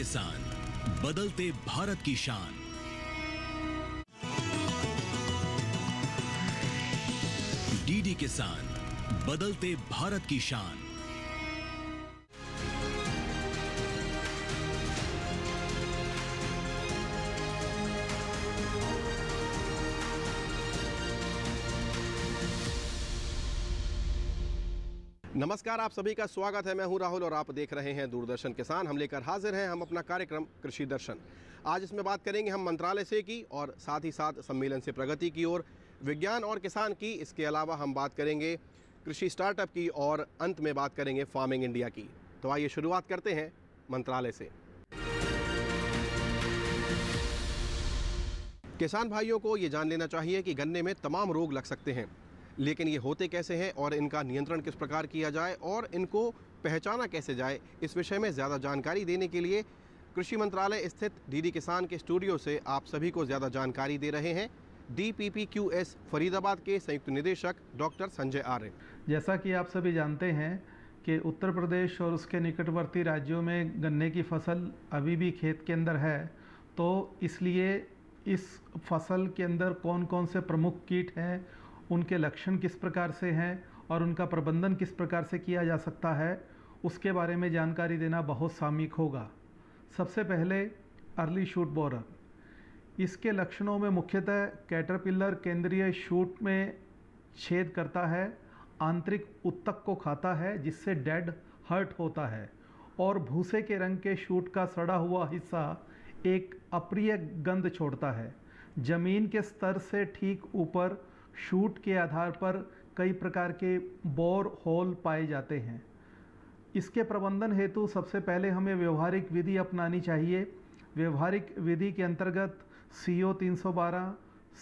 किसान, बदलते भारत की शान। डीडी किसान, बदलते भारत की शान। नमस्कार, आप सभी का स्वागत है। मैं हूं राहुल और आप देख रहे हैं दूरदर्शन किसान। हम लेकर हाजिर हैं हम अपना कार्यक्रम कृषि दर्शन। आज इसमें बात करेंगे हम मंत्रालय से की और साथ ही साथ सम्मेलन से प्रगति की ओर, विज्ञान और किसान की। इसके अलावा हम बात करेंगे कृषि स्टार्टअप की और अंत में बात करेंगे फार्मिंग इंडिया की। तो आइए शुरुआत करते हैं मंत्रालय से। किसान भाइयों को ये जान लेना चाहिए कि गन्ने में तमाम रोग लग सकते हैं, लेकिन ये होते कैसे हैं और इनका नियंत्रण किस प्रकार किया जाए और इनको पहचाना कैसे जाए, इस विषय में ज़्यादा जानकारी देने के लिए कृषि मंत्रालय स्थित डीडी किसान के स्टूडियो से आप सभी को ज़्यादा जानकारी दे रहे हैं DPPQS फरीदाबाद के संयुक्त निदेशक डॉक्टर संजय आर्य। जैसा कि आप सभी जानते हैं कि उत्तर प्रदेश और उसके निकटवर्ती राज्यों में गन्ने की फसल अभी भी खेत के अंदर है, तो इसलिए इस फसल के अंदर कौन कौन से प्रमुख कीट हैं, उनके लक्षण किस प्रकार से हैं और उनका प्रबंधन किस प्रकार से किया जा सकता है, उसके बारे में जानकारी देना बहुत सामयिक होगा। सबसे पहले अर्ली शूट बोरर। इसके लक्षणों में मुख्यतः कैटरपिलर केंद्रीय शूट में छेद करता है, आंतरिक उत्तक को खाता है जिससे डेड हर्ट होता है, और भूसे के रंग के शूट का सड़ा हुआ हिस्सा एक अप्रिय गंध छोड़ता है। जमीन के स्तर से ठीक ऊपर शूट के आधार पर कई प्रकार के बोर होल पाए जाते हैं। इसके प्रबंधन हेतु सबसे पहले हमें व्यवहारिक विधि अपनानी चाहिए। व्यवहारिक विधि के अंतर्गत CO 312,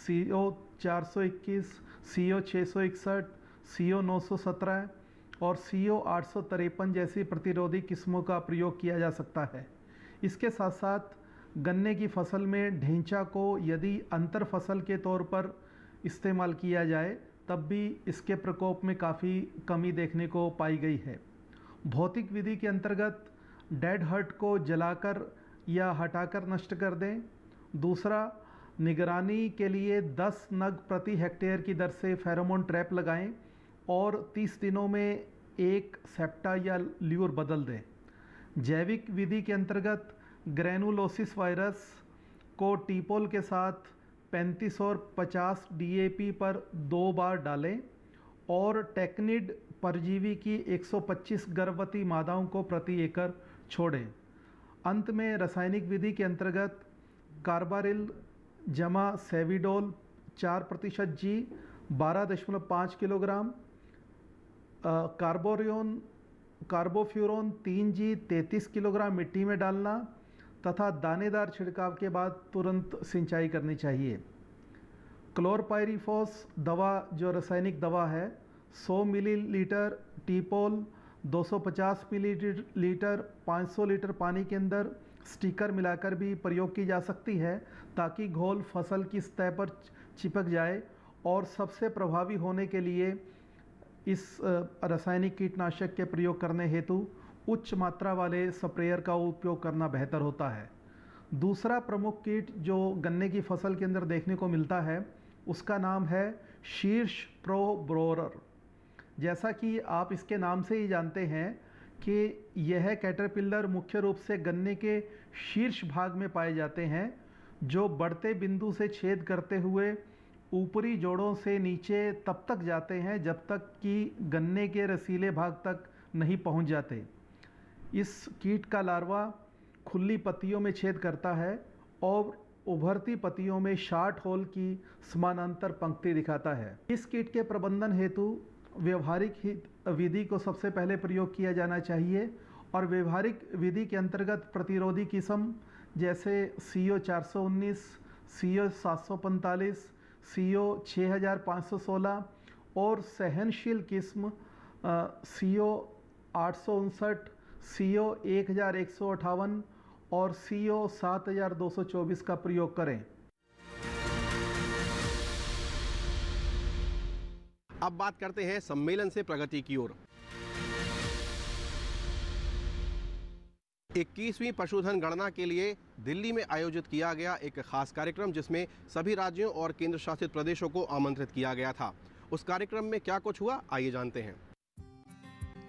CO 421, CO 661, CO 917 और CO 853 जैसी प्रतिरोधी किस्मों का प्रयोग किया जा सकता है। इसके साथ साथ गन्ने की फसल में ढेंचा को यदि अंतर फसल के तौर पर इस्तेमाल किया जाए तब भी इसके प्रकोप में काफ़ी कमी देखने को पाई गई है। भौतिक विधि के अंतर्गत डेड हर्ट को जलाकर या हटाकर नष्ट कर दें। दूसरा, निगरानी के लिए 10 नग प्रति हेक्टेयर की दर से फेरोमोन ट्रैप लगाएं और 30 दिनों में एक सेप्टा या ल्यूर बदल दें। जैविक विधि के अंतर्गत ग्रैनुलोसिस वायरस को टीपोल के साथ 35 और 50 DAP पर 2 बार डालें और टेक्निड परजीवी की 125 गर्भवती मादाओं को प्रति एकड़ छोड़ें। अंत में रासायनिक विधि के अंतर्गत कार्बारिल जमा सेविडोल 4% G 12.5 kilogram, carbofuran 3G 33 kilogram मिट्टी में डालना तथा दानेदार छिड़काव के बाद तुरंत सिंचाई करनी चाहिए। क्लोरपाइरीफॉस दवा जो रासायनिक दवा है 100 मिलीलीटर टीपोल 250 मिलीलीटर 500 लीटर पानी के अंदर स्टिकर मिलाकर भी प्रयोग की जा सकती है, ताकि घोल फसल की सतह पर चिपक जाए। और सबसे प्रभावी होने के लिए इस रासायनिक कीटनाशक के प्रयोग करने हेतु उच्च मात्रा वाले स्प्रेयर का उपयोग करना बेहतर होता है। दूसरा प्रमुख कीट जो गन्ने की फसल के अंदर देखने को मिलता है उसका नाम है शीर्ष प्रो बोरर। जैसा कि आप इसके नाम से ही जानते हैं कि यह कैटरपिलर मुख्य रूप से गन्ने के शीर्ष भाग में पाए जाते हैं, जो बढ़ते बिंदु से छेद करते हुए ऊपरी जोड़ों से नीचे तब तक जाते हैं जब तक कि गन्ने के रसीले भाग तक नहीं पहुंच जाते। इस कीट का लार्वा खुली पत्तियों में छेद करता है और उभरती पत्तियों में शार्ट होल की समानांतर पंक्ति दिखाता है। इस कीट के प्रबंधन हेतु व्यवहारिक विधि को सबसे पहले प्रयोग किया जाना चाहिए और व्यवहारिक विधि के अंतर्गत प्रतिरोधी किस्म जैसे CO 419, CO 745, CO 6516 और सहनशील किस्म CO 859, CO 1158 और CO 7224 का प्रयोग करें। अब बात करते हैं सम्मेलन से प्रगति की ओर। 21वीं पशुधन गणना के लिए दिल्ली में आयोजित किया गया एक खास कार्यक्रम, जिसमें सभी राज्यों और केंद्र शासित प्रदेशों को आमंत्रित किया गया था। उस कार्यक्रम में क्या कुछ हुआ, आइए जानते हैं।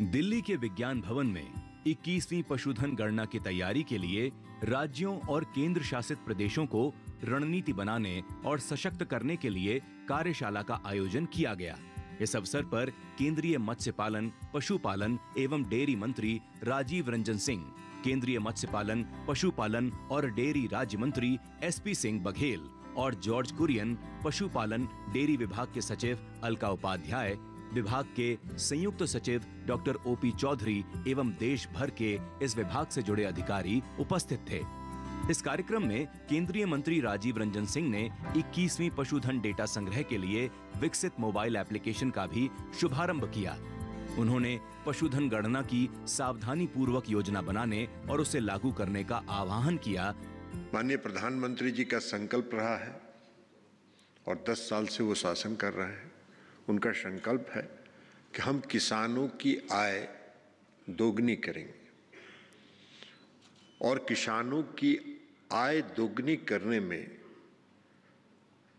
दिल्ली के विज्ञान भवन में 21वीं पशुधन गणना की तैयारी के लिए राज्यों और केंद्र शासित प्रदेशों को रणनीति बनाने और सशक्त करने के लिए कार्यशाला का आयोजन किया गया। इस अवसर पर केंद्रीय मत्स्य पालन, पशुपालन एवं डेयरी मंत्री राजीव रंजन सिंह, केंद्रीय मत्स्य पालन, पशुपालन और डेयरी राज्य मंत्री SP सिंह बघेल और जॉर्ज कुरियन, पशुपालन डेयरी विभाग के सचिव अलका उपाध्याय, विभाग के संयुक्त सचिव डॉक्टर OP चौधरी एवं देश भर के इस विभाग से जुड़े अधिकारी उपस्थित थे। इस कार्यक्रम में केंद्रीय मंत्री राजीव रंजन सिंह ने 21वीं पशुधन डेटा संग्रह के लिए विकसित मोबाइल एप्लीकेशन का भी शुभारंभ किया। उन्होंने पशुधन गणना की सावधानी पूर्वक योजना बनाने और उसे लागू करने का आह्वान किया। माननीय प्रधानमंत्री जी का संकल्प रहा है और 10 साल से वो शासन कर रहे हैं। उनका संकल्प है कि हम किसानों की आय दोगुनी करेंगे और किसानों की आय दोगुनी करने में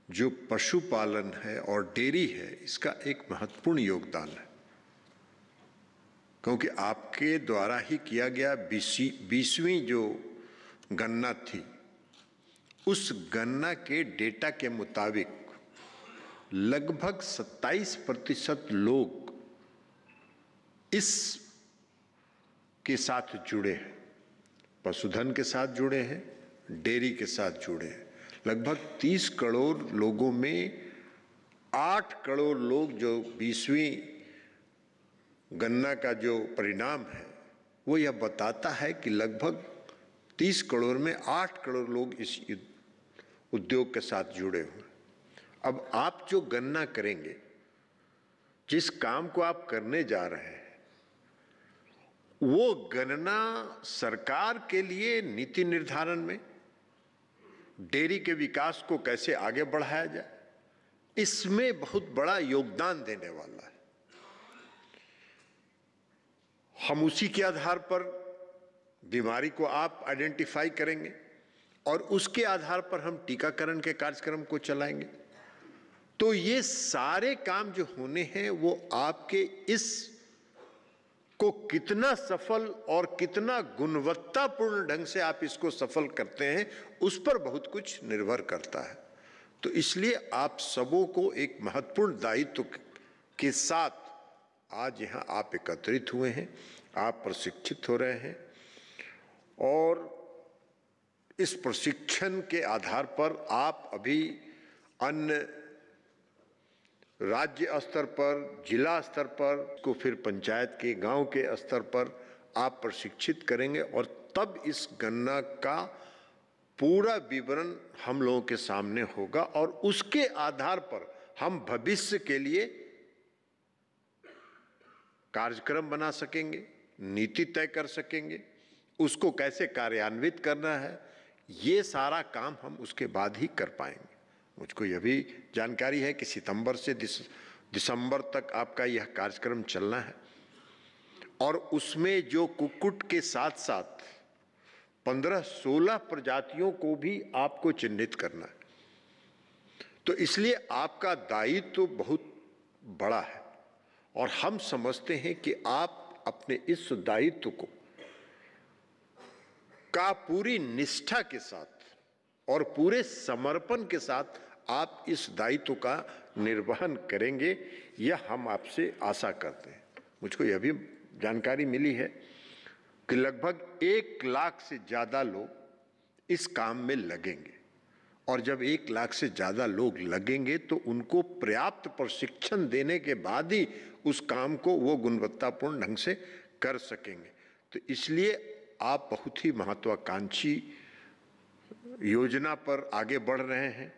जो पशुपालन है और डेयरी है, इसका एक महत्वपूर्ण योगदान है, क्योंकि आपके द्वारा ही किया गया 20वीं जो गणना थी, उस गणना के डेटा के मुताबिक लगभग 27% लोग इस के साथ जुड़े हैं, पशुधन के साथ जुड़े हैं, डेयरी के साथ जुड़े हैं। लगभग 30 करोड़ लोगों में 8 करोड़ लोग जो 20वीं गणना का जो परिणाम है वो यह बताता है कि लगभग 30 करोड़ में 8 करोड़ लोग इस उद्योग के साथ जुड़े हुए। अब आप जो गणना करेंगे, जिस काम को आप करने जा रहे हैं, वो गणना सरकार के लिए नीति निर्धारण में, डेयरी के विकास को कैसे आगे बढ़ाया जाए, इसमें बहुत बड़ा योगदान देने वाला है। हम उसी के आधार पर बीमारी को आप आइडेंटिफाई करेंगे और उसके आधार पर हम टीकाकरण के कार्यक्रम को चलाएंगे। तो ये सारे काम जो होने हैं वो आपके इस को कितना सफल और कितना गुणवत्तापूर्ण ढंग से आप इसको सफल करते हैं, उस पर बहुत कुछ निर्भर करता है। तो इसलिए आप सबों को एक महत्वपूर्ण दायित्व के साथ आज यहाँ आप एकत्रित हुए हैं, आप प्रशिक्षित हो रहे हैं और इस प्रशिक्षण के आधार पर आप अभी अन्य राज्य स्तर पर, जिला स्तर पर, को फिर पंचायत के, गांव के स्तर पर आप प्रशिक्षित करेंगे और तब इस गणना का पूरा विवरण हम लोगों के सामने होगा और उसके आधार पर हम भविष्य के लिए कार्यक्रम बना सकेंगे, नीति तय कर सकेंगे, उसको कैसे कार्यान्वित करना है, ये सारा काम हम उसके बाद ही कर पाएंगे। मुझको यह भी जानकारी है कि सितंबर से दिसंबर तक आपका यह कार्यक्रम चलना है और उसमें जो कुक्कुट के साथ साथ 15-16 प्रजातियों को भी आपको चिन्हित करना है। तो इसलिए आपका दायित्व तो बहुत बड़ा है और हम समझते हैं कि आप अपने इस दायित्व को का पूरी निष्ठा के साथ और पूरे समर्पण के साथ आप इस दायित्व का निर्वहन करेंगे, यह हम आपसे आशा करते हैं। मुझको यह भी जानकारी मिली है कि लगभग 1 लाख से ज़्यादा लोग इस काम में लगेंगे और जब 1 लाख से ज़्यादा लोग लगेंगे तो उनको पर्याप्त प्रशिक्षण देने के बाद ही उस काम को वो गुणवत्तापूर्ण ढंग से कर सकेंगे। तो इसलिए आप बहुत ही महत्वाकांक्षी योजना पर आगे बढ़ रहे हैं।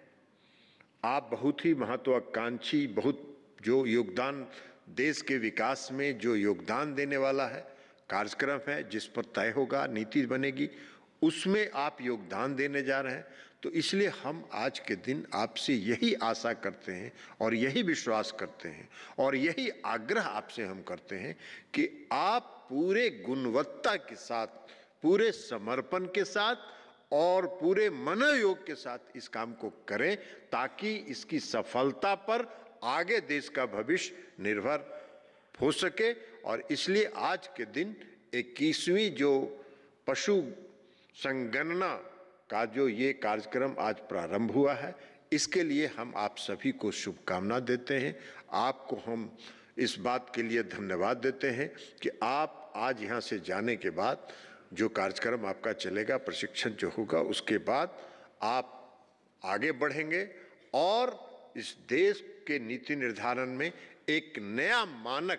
आप बहुत ही महत्वाकांक्षी, बहुत जो योगदान देश के विकास में जो योगदान देने वाला है कार्यक्रम है, जिस पर तय होगा, नीति बनेगी, उसमें आप योगदान देने जा रहे हैं। तो इसलिए हम आज के दिन आपसे यही आशा करते हैं और यही विश्वास करते हैं और यही आग्रह आपसे हम करते हैं कि आप पूरे गुणवत्ता के साथ पूरे समर्पण के साथ और पूरे मनोयोग के साथ इस काम को करें, ताकि इसकी सफलता पर आगे देश का भविष्य निर्भर हो सके। और इसलिए आज के दिन 21वीं जो पशु संगणना का जो ये कार्यक्रम आज प्रारंभ हुआ है, इसके लिए हम आप सभी को शुभकामना देते हैं। आपको हम इस बात के लिए धन्यवाद देते हैं कि आप आज यहाँ से जाने के बाद जो कार्यक्रम आपका चलेगा, प्रशिक्षण जो होगा, उसके बाद आप आगे बढ़ेंगे और इस देश के नीति निर्धारण में एक नया मानक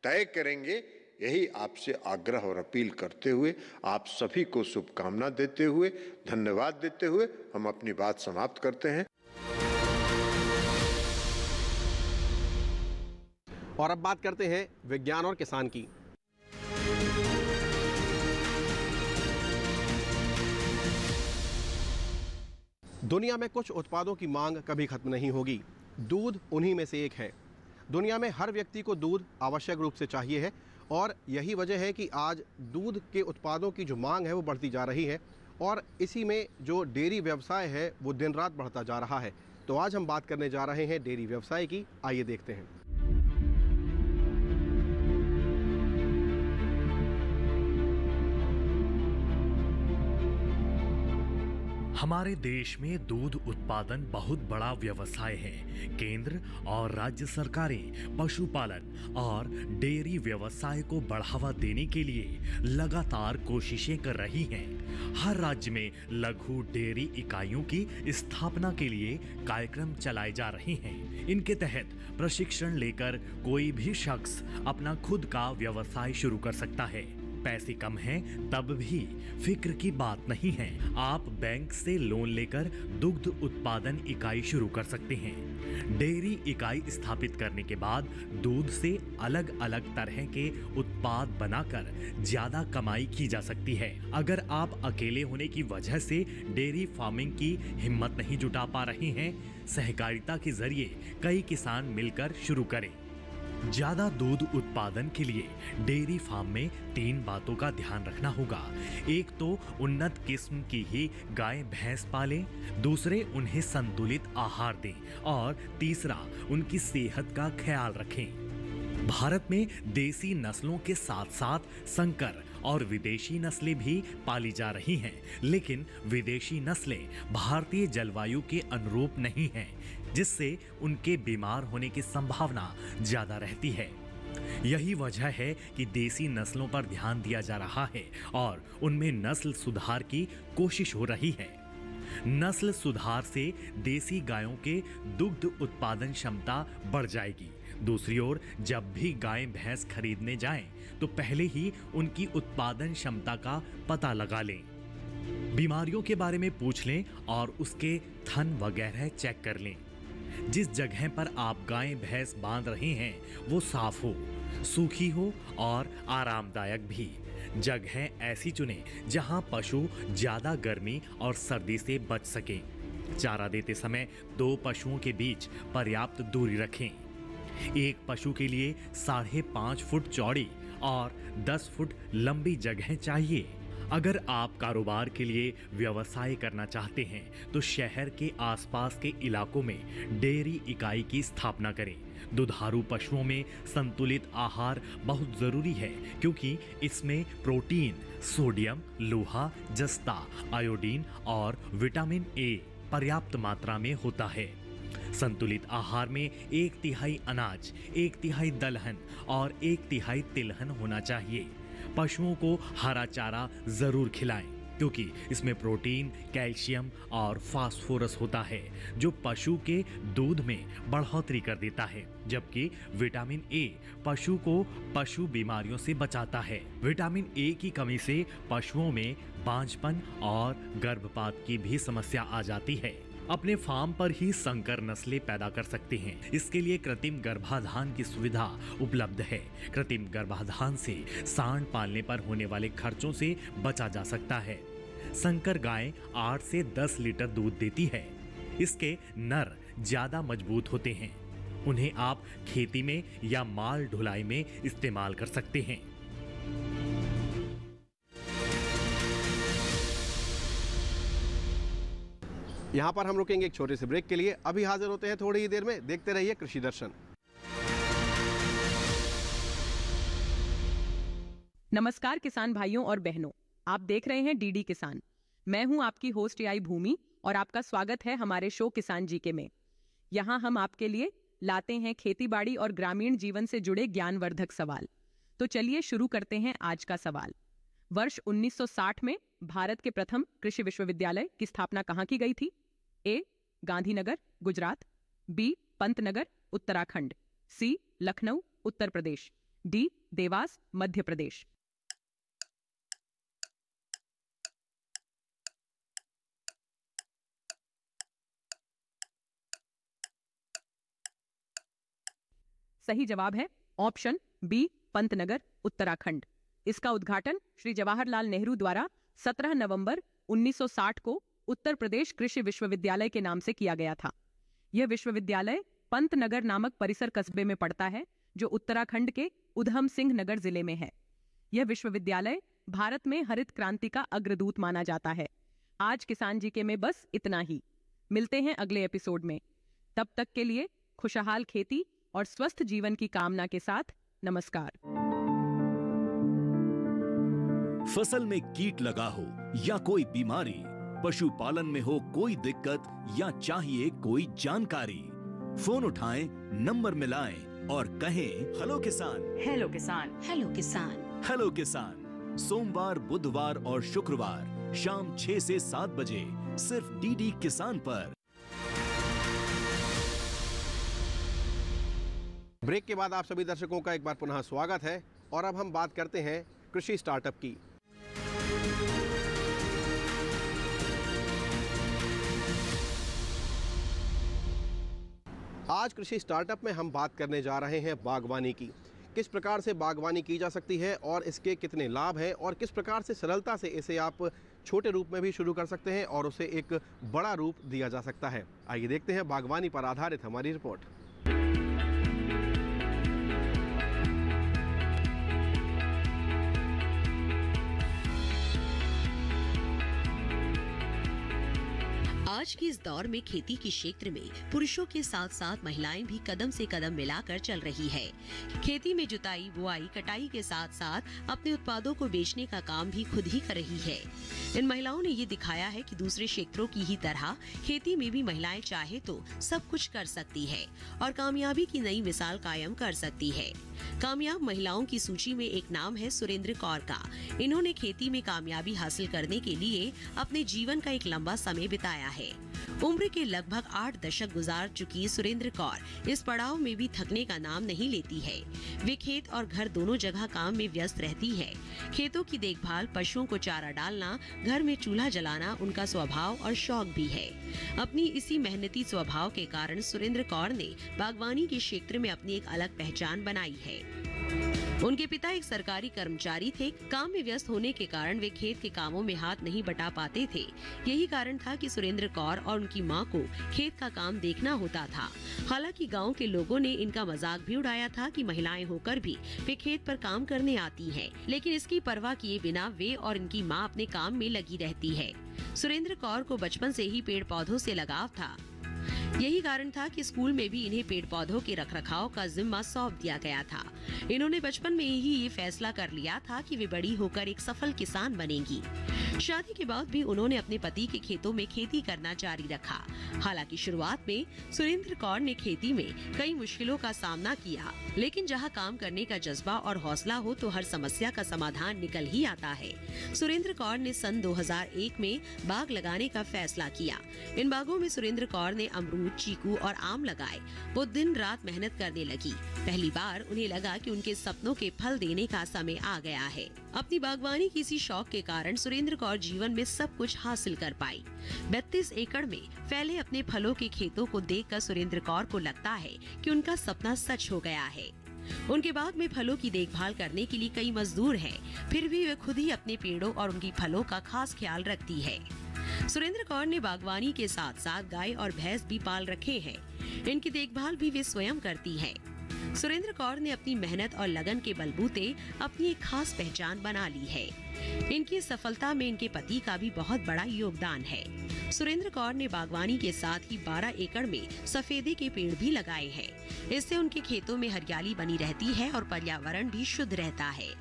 तय करेंगे। यही आपसे आग्रह और अपील करते हुए, आप सभी को शुभकामना देते हुए, धन्यवाद देते हुए हम अपनी बात समाप्त करते हैं। और अब बात करते हैं विज्ञान और किसान की। दुनिया में कुछ उत्पादों की मांग कभी खत्म नहीं होगी। दूध उन्हीं में से एक है। दुनिया में हर व्यक्ति को दूध आवश्यक रूप से चाहिए है और यही वजह है कि आज दूध के उत्पादों की जो मांग है वो बढ़ती जा रही है और इसी में जो डेयरी व्यवसाय है वो दिन रात बढ़ता जा रहा है। तो आज हम बात करने जा रहे हैं डेयरी व्यवसाय की। आइए देखते हैं। हमारे देश में दूध उत्पादन बहुत बड़ा व्यवसाय है। केंद्र और राज्य सरकारें पशुपालन और डेयरी व्यवसाय को बढ़ावा देने के लिए लगातार कोशिशें कर रही हैं। हर राज्य में लघु डेयरी इकाइयों की स्थापना के लिए कार्यक्रम चलाए जा रहे हैं। इनके तहत प्रशिक्षण लेकर कोई भी शख्स अपना खुद का व्यवसाय शुरू कर सकता है। पैसे कम हैं तब भी फिक्र की बात नहीं है। आप बैंक से लोन लेकर दुग्ध उत्पादन इकाई शुरू कर सकते हैं। डेयरी इकाई स्थापित करने के बाद दूध से अलग अलग तरह के उत्पाद बनाकर ज्यादा कमाई की जा सकती है। अगर आप अकेले होने की वजह से डेयरी फार्मिंग की हिम्मत नहीं जुटा पा रहे हैं, सहकारिता के जरिए कई किसान मिलकर शुरू करें। ज्यादा दूध उत्पादन के लिए डेयरी फार्म में 3 बातों का ध्यान रखना होगा। एक तो उन्नत किस्म की ही गाय भैंस पालें, दूसरे उन्हें संतुलित आहार दें और तीसरा उनकी सेहत का ख्याल रखें। भारत में देसी नस्लों के साथ साथ संकर और विदेशी नस्लें भी पाली जा रही हैं, लेकिन विदेशी नस्लें भारतीय जलवायु के अनुरूप नहीं हैं, जिससे उनके बीमार होने की संभावना ज्यादा रहती है। यही वजह है कि देसी नस्लों पर ध्यान दिया जा रहा है और उनमें नस्ल सुधार की कोशिश हो रही है। नस्ल सुधार से देसी गायों के दुग्ध उत्पादन क्षमता बढ़ जाएगी। दूसरी ओर जब भी गाय भैंस खरीदने जाएं, तो पहले ही उनकी उत्पादन क्षमता का पता लगा लें। बीमारियों के बारे में पूछ लें और उसके थन वगैरह चेक कर लें। जिस जगह पर आप गाय भैंस बांध रहे हैं वो साफ हो, सूखी हो और आरामदायक भी। जगह ऐसी चुनें जहां पशु ज्यादा गर्मी और सर्दी से बच सके। चारा देते समय 2 पशुओं के बीच पर्याप्त दूरी रखें। एक पशु के लिए 5.5 फुट चौड़ी और 10 फुट लंबी जगह चाहिए। अगर आप कारोबार के लिए व्यवसाय करना चाहते हैं तो शहर के आसपास के इलाकों में डेयरी इकाई की स्थापना करें। दुधारू पशुओं में संतुलित आहार बहुत जरूरी है, क्योंकि इसमें प्रोटीन, सोडियम, लोहा, जस्ता, आयोडीन और विटामिन ए पर्याप्त मात्रा में होता है। संतुलित आहार में 1/3 अनाज, 1/3 दलहन और 1/3 तिलहन होना चाहिए। पशुओं को हरा चारा जरूर खिलाएं, क्योंकि इसमें प्रोटीन, कैल्शियम और फास्फोरस होता है, जो पशु के दूध में बढ़ोतरी कर देता है, जबकि विटामिन ए पशु को पशु बीमारियों से बचाता है। विटामिन ए की कमी से पशुओं में बांझपन और गर्भपात की भी समस्या आ जाती है। अपने फार्म पर ही संकर नस्लें पैदा कर सकते हैं। इसके लिए कृत्रिम गर्भाधान की सुविधा उपलब्ध है। कृत्रिम गर्भाधान से सांड पालने पर होने वाले खर्चों से बचा जा सकता है। संकर गाय 8 से 10 लीटर दूध देती है। इसके नर ज्यादा मजबूत होते हैं। उन्हें आप खेती में या माल ढुलाई में इस्तेमाल कर सकते हैं। यहाँ पर हम रुकेंगे एक छोटे से ब्रेक के लिए। अभी हाजिर होते हैं थोड़ी ही देर में। देखते रहिए कृषि दर्शन। नमस्कार किसान भाइयों और बहनों, आप देख रहे हैं डीडी किसान। मैं हूं आपकी होस्ट आई भूमि और आपका स्वागत है हमारे शो किसान जीके में। यहां हम आपके लिए लाते हैं खेतीबाड़ी और ग्रामीण जीवन से जुड़े ज्ञानवर्धक सवाल। तो चलिए शुरू करते हैं आज का सवाल। वर्ष 1960 में भारत के प्रथम कृषि विश्वविद्यालय की स्थापना कहां की गई थी? ए. गांधीनगर, गुजरात। बी. पंतनगर, उत्तराखंड। सी. लखनऊ, उत्तर प्रदेश। डी. देवास, मध्य प्रदेश। सही जवाब है ऑप्शन बी, पंतनगर, उत्तराखंड। इसका उद्घाटन श्री जवाहरलाल नेहरू द्वारा 17 नवंबर 1960 को उत्तर प्रदेश कृषि विश्वविद्यालय के नाम से किया गया था। यह विश्वविद्यालय पंतनगर नामक परिसर कस्बे में पड़ता है, जो उत्तराखंड के उधम सिंह नगर जिले में है। यह विश्वविद्यालय भारत में हरित क्रांति का अग्रदूत माना जाता है। आज किसान जी के में बस इतना ही। मिलते हैं अगले एपिसोड में। तब तक के लिए खुशहाल खेती और स्वस्थ जीवन की कामना के साथ नमस्कार। फसल में कीट लगा हो या कोई बीमारी, पशुपालन में हो कोई दिक्कत या चाहिए कोई जानकारी, फोन उठाएं, नंबर मिलाएं और कहें हेलो किसान। हेलो किसान, हेलो किसान, हेलो किसान। सोमवार, बुधवार और शुक्रवार शाम 6 से 7 बजे सिर्फ डीडी किसान पर। ब्रेक के बाद आप सभी दर्शकों का एक बार पुनः स्वागत है और अब हम बात करते हैं कृषि स्टार्टअप की। आज कृषि स्टार्टअप में हम बात करने जा रहे हैं बागवानी की। किस प्रकार से बागवानी की जा सकती है और इसके कितने लाभ हैं और किस प्रकार से सरलता से इसे आप छोटे रूप में भी शुरू कर सकते हैं और उसे एक बड़ा रूप दिया जा सकता है। आइए देखते हैं बागवानी पर आधारित हमारी रिपोर्ट। आज के इस दौर में खेती के क्षेत्र में पुरुषों के साथ साथ महिलाएं भी कदम से कदम मिलाकर चल रही है। खेती में जुताई, बुआई, कटाई के साथ साथ अपने उत्पादों को बेचने का काम भी खुद ही कर रही है। इन महिलाओं ने ये दिखाया है कि दूसरे क्षेत्रों की ही तरह खेती में भी महिलाएं चाहे तो सब कुछ कर सकती है और कामयाबी की नई मिसाल कायम कर सकती है। कामयाब महिलाओं की सूची में एक नाम है सुरेंद्र कौर का। इन्होंने खेती में कामयाबी हासिल करने के लिए अपने जीवन का एक लंबा समय बिताया है। उम्र के लगभग 8 दशक गुजार चुकी सुरेंद्र कौर इस पड़ाव में भी थकने का नाम नहीं लेती है। वे खेत और घर दोनों जगह काम में व्यस्त रहती है। खेतों की देखभाल, पशुओं को चारा डालना, घर में चूल्हा जलाना उनका स्वभाव और शौक भी है। अपनी इसी मेहनती स्वभाव के कारण सुरेंद्र कौर ने बागवानी के क्षेत्र में अपनी एक अलग पहचान बनाई है। उनके पिता एक सरकारी कर्मचारी थे। काम में व्यस्त होने के कारण वे खेत के कामों में हाथ नहीं बटा पाते थे। यही कारण था कि सुरेंद्र कौर और उनकी मां को खेत का काम देखना होता था। हालांकि गांव के लोगों ने इनका मजाक भी उड़ाया था कि महिलाएं होकर भी वे खेत पर काम करने आती हैं, लेकिन इसकी परवाह किए बिना वे और इनकी मां अपने काम में लगी रहती है। सुरेंद्र कौर को बचपन से ही पेड़ पौधों से लगाव था। यही कारण था कि स्कूल में भी इन्हें पेड़ पौधों के रखरखाव का जिम्मा सौंप दिया गया था। इन्होंने बचपन में ही ये फैसला कर लिया था कि वे बड़ी होकर एक सफल किसान बनेंगी। शादी के बाद भी उन्होंने अपने पति के खेतों में खेती करना जारी रखा। हालांकि शुरुआत में सुरेंद्र कौर ने खेती में कई मुश्किलों का सामना किया, लेकिन जहां काम करने का जज्बा और हौसला हो तो हर समस्या का समाधान निकल ही आता है। सुरेंद्र कौर ने सन 2001 में बाग लगाने का फैसला किया। इन बागों में सुरेंद्र कौर ने अमरूद, चीकू और आम लगाए। वो दिन रात मेहनत करने लगी। पहली बार उन्हें लगा कि उनके सपनों के फल देने का समय आ गया है। अपनी बागवानी की इसी शौक के कारण सुरेंद्र कौर जीवन में सब कुछ हासिल कर पाई। 32 एकड़ में फैले अपने फलों के खेतों को देखकर सुरेंद्र कौर को लगता है कि उनका सपना सच हो गया है। उनके बाग में फलों की देखभाल करने के लिए कई मजदूर हैं, फिर भी वे खुद ही अपने पेड़ों और उनकी फलों का खास ख्याल रखती है। सुरेंद्र कौर ने बागवानी के साथ साथ गाय और भैंस भी पाल रखे हैं। इनकी देखभाल भी वे स्वयं करती हैं। सुरेंद्र कौर ने अपनी मेहनत और लगन के बलबूते अपनी एक खास पहचान बना ली है। इनकी सफलता में इनके पति का भी बहुत बड़ा योगदान है। सुरेंद्र कौर ने बागवानी के साथ ही 12 एकड़ में सफेदे के पेड़ भी लगाए हैं। इससे उनके खेतों में हरियाली बनी रहती है और पर्यावरण भी शुद्ध रहता है।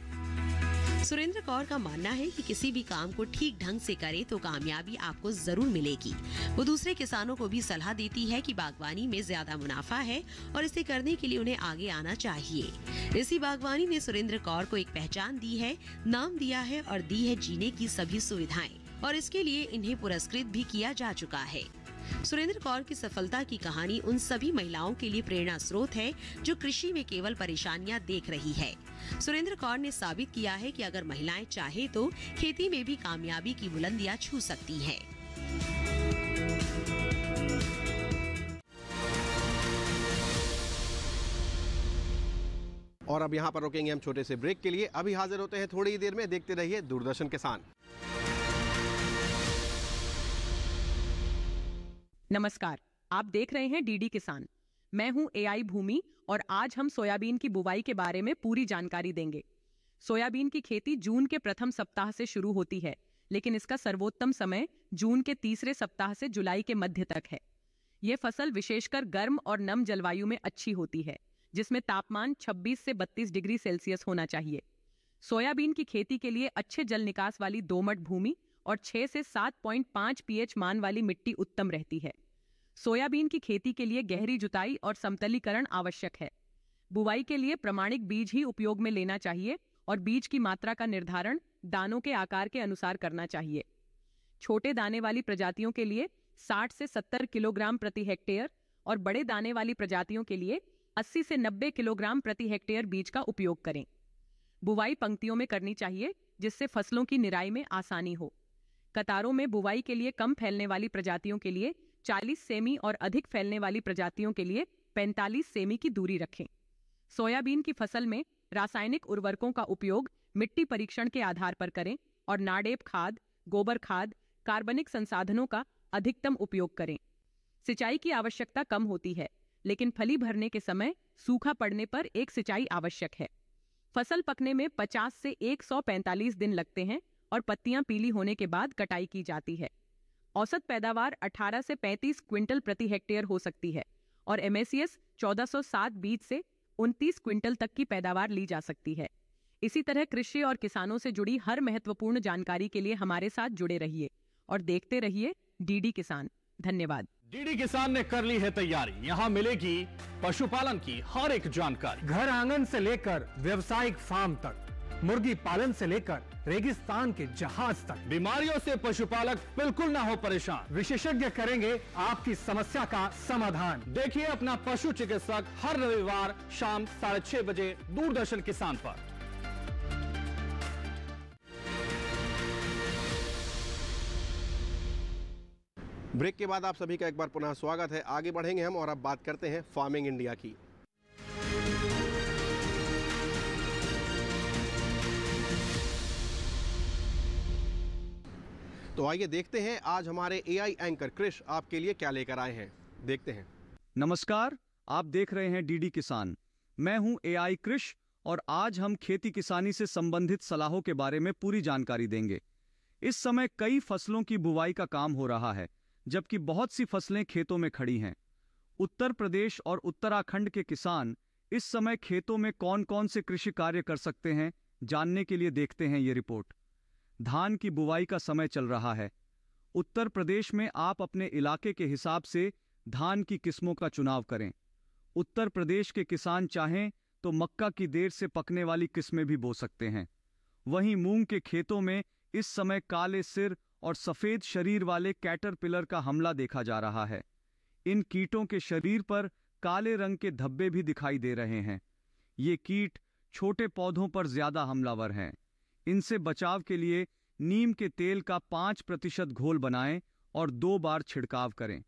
सुरेंद्र कौर का मानना है कि किसी भी काम को ठीक ढंग से करे तो कामयाबी आपको जरूर मिलेगी। वो दूसरे किसानों को भी सलाह देती है कि बागवानी में ज्यादा मुनाफा है और इसे करने के लिए उन्हें आगे आना चाहिए। इसी बागवानी ने सुरेंद्र कौर को एक पहचान दी है, नाम दिया है और दी है जीने की सभी सुविधाएं, और इसके लिए इन्हें पुरस्कृत भी किया जा चुका है। सुरेंद्र कौर की सफलता की कहानी उन सभी महिलाओं के लिए प्रेरणा स्रोत है जो कृषि में केवल परेशानियां देख रही है। सुरेंद्र कौर ने साबित किया है कि अगर महिलाएं चाहे तो खेती में भी कामयाबी की बुलंदियां छू सकती हैं। और अब यहाँ पर रुकेंगे हम छोटे से ब्रेक के लिए। अभी हाजिर होते हैं थोड़ी ही देर में। देखते रहिए दूरदर्शन किसान। नमस्कार, आप देख रहे हैं डीडी किसान। मैं हूं एआई भूमि और आज हम सोयाबीन की बुवाई के बारे में पूरी जानकारी देंगे। सोयाबीन की खेती जून के प्रथम सप्ताह से शुरू होती है, लेकिन इसका सर्वोत्तम समय जून के तीसरे सप्ताह से जुलाई के मध्य तक है। यह फसल विशेषकर गर्म और नम जलवायु में अच्छी होती है, जिसमें तापमान 26 से 32 डिग्री सेल्सियस होना चाहिए। सोयाबीन की खेती के लिए अच्छे जल निकास वाली दोमट भूमि और 6 से 7.5 पीएच मान वाली मिट्टी उत्तम रहती है। सोयाबीन की खेती के लिए गहरी जुताई और समतलीकरण आवश्यक है। बुवाई के लिए प्रमाणिक बीज ही उपयोग में लेना चाहिए और बीज की मात्रा का निर्धारण दानों के आकार के अनुसार करना चाहिए। छोटे दाने वाली प्रजातियों के लिए 60 से 70 किलोग्राम प्रति हेक्टेयर और बड़े दाने वाली प्रजातियों के लिए 80 से 90 किलोग्राम प्रति हेक्टेयर बीज का उपयोग करें। बुवाई पंक्तियों में करनी चाहिए, जिससे फसलों की निराई में आसानी हो। कतारों में बुवाई के लिए कम फैलने वाली प्रजातियों के लिए 40 सेमी और अधिक फैलने वाली प्रजातियों के लिए 45 सेमी की दूरी रखें। सोयाबीन की फसल में रासायनिक उर्वरकों का उपयोग मिट्टी परीक्षण के आधार पर करें और नाडेप खाद, गोबर खाद, कार्बनिक संसाधनों का अधिकतम उपयोग करें। सिंचाई की आवश्यकता कम होती है, लेकिन फली भरने के समय सूखा पड़ने पर एक सिंचाई आवश्यक है। फसल पकने में 50 से 145 दिन लगते हैं और पत्तियां पीली होने के बाद कटाई की जाती है। औसत पैदावार 18 से 35 क्विंटल प्रति हेक्टेयर हो सकती है और एमएसीएस 1407 बीज से 29 क्विंटल तक की पैदावार ली जा सकती है। इसी तरह कृषि और किसानों से जुड़ी हर महत्वपूर्ण जानकारी के लिए हमारे साथ जुड़े रहिए और देखते रहिए डीडी किसान। धन्यवाद। डीडी किसान ने कर ली है तैयारी। यहाँ मिलेगी पशुपालन की हर एक जानकारी, घर आंगन से लेकर व्यावसायिक फार्म तक, मुर्गी पालन से लेकर रेगिस्तान के जहाज तक। बीमारियों से पशुपालक बिल्कुल ना हो परेशान। विशेषज्ञ करेंगे आपकी समस्या का समाधान। देखिए अपना पशु चिकित्सक हर रविवार शाम 6:30 बजे दूरदर्शन किसान पर। ब्रेक के बाद आप सभी का एक बार पुनः स्वागत है। आगे बढ़ेंगे हम और अब बात करते हैं फार्मिंग इंडिया की। तो आइए देखते हैं आज हमारे एआई एंकर कृष आपके लिए क्या लेकर आए हैं। देखते हैं। नमस्कार, आप देख रहे हैं डीडी किसान। मैं हूं एआई कृष और आज हम खेती किसानी से संबंधित सलाहों के बारे में पूरी जानकारी देंगे। इस समय कई फसलों की बुवाई का काम हो रहा है, जबकि बहुत सी फसलें खेतों में खड़ी हैं। उत्तर प्रदेश और उत्तराखंड के किसान इस समय खेतों में कौन कौन से कृषि कार्य कर सकते हैं, जानने के लिए देखते हैं ये रिपोर्ट। धान की बुवाई का समय चल रहा है। उत्तर प्रदेश में आप अपने इलाके के हिसाब से धान की किस्मों का चुनाव करें। उत्तर प्रदेश के किसान चाहें तो मक्का की देर से पकने वाली किस्में भी बो सकते हैं। वहीं मूंग के खेतों में इस समय काले सिर और सफेद शरीर वाले कैटरपिलर का हमला देखा जा रहा है। इन कीटों के शरीर पर काले रंग के धब्बे भी दिखाई दे रहे हैं। ये कीट छोटे पौधों पर ज्यादा हमलावर हैं। इनसे बचाव के लिए नीम के तेल का 5% घोल बनाएं और 2 बार छिड़काव करें।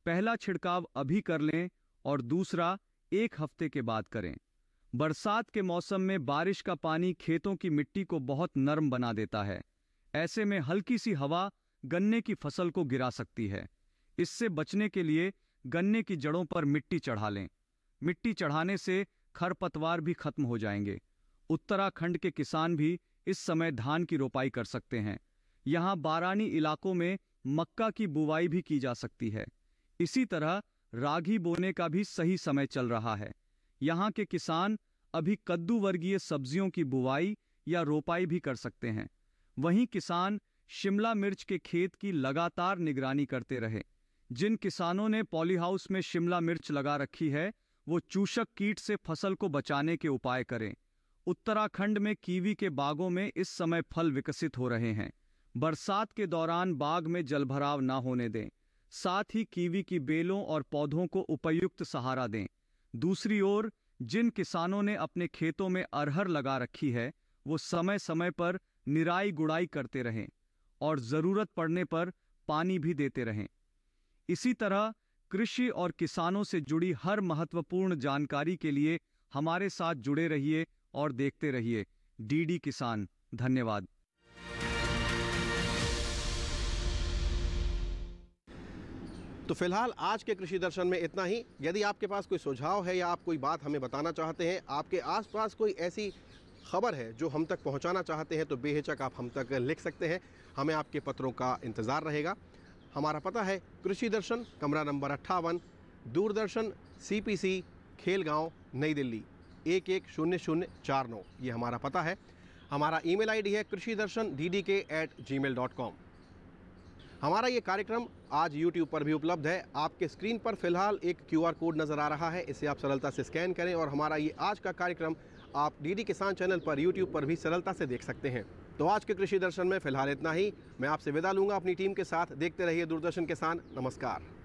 पहला छिड़काव अभी कर लें और दूसरा 1 हफ्ते के बाद करें। बरसात के मौसम में बारिश का पानी खेतों की मिट्टी को बहुत नरम बना देता है। ऐसे में हल्की सी हवा गन्ने की फसल को गिरा सकती है। इससे बचने के लिए गन्ने की जड़ों पर मिट्टी चढ़ा लें। मिट्टी चढ़ाने से खरपतवार भी खत्म हो जाएंगे। उत्तराखंड के किसान भी इस समय धान की रोपाई कर सकते हैं। यहाँ बारानी इलाकों में मक्का की बुवाई भी की जा सकती है। इसी तरह रागी बोने का भी सही समय चल रहा है। यहाँ के किसान अभी कद्दू वर्गीय सब्जियों की बुवाई या रोपाई भी कर सकते हैं। वहीं किसान शिमला मिर्च के खेत की लगातार निगरानी करते रहे। जिन किसानों ने पॉलीहाउस में शिमला मिर्च लगा रखी है, वो चूषक कीट से फसल को बचाने के उपाय करें। उत्तराखंड में कीवी के बागों में इस समय फल विकसित हो रहे हैं। बरसात के दौरान बाग में जलभराव ना होने दें। साथ ही कीवी की बेलों और पौधों को उपयुक्त सहारा दें। दूसरी ओर जिन किसानों ने अपने खेतों में अरहर लगा रखी है, वो समय समय पर निराई गुड़ाई करते रहें और जरूरत पड़ने पर पानी भी देते रहें। इसी तरह कृषि और किसानों से जुड़ी हर महत्वपूर्ण जानकारी के लिए हमारे साथ जुड़े रहिए और देखते रहिए डीडी किसान। धन्यवाद। तो फिलहाल आज के कृषि दर्शन में इतना ही। यदि आपके पास कोई सुझाव है या आप कोई बात हमें बताना चाहते हैं, आपके आसपास कोई ऐसी खबर है जो हम तक पहुंचाना चाहते हैं, तो बेहिचक आप हम तक लिख सकते हैं। हमें आपके पत्रों का इंतज़ार रहेगा। हमारा पता है कृषि दर्शन, कमरा नंबर 58, दूरदर्शन CPC, खेलगांव, नई दिल्ली 110049। ये हमारा पता है। हमारा ईमेल ID है krishidarshan@gmail.com। हमारा ये कार्यक्रम आज YouTube पर भी उपलब्ध है। आपके स्क्रीन पर फिलहाल एक QR कोड नज़र आ रहा है, इसे आप सरलता से स्कैन करें और हमारा ये आज का कार्यक्रम आप डीडी किसान चैनल पर YouTube पर भी सरलता से देख सकते हैं। तो आज के कृषि दर्शन में फिलहाल इतना ही। मैं आपसे विदा लूंगा अपनी टीम के साथ। देखते रहिए दूरदर्शन किसान। नमस्कार।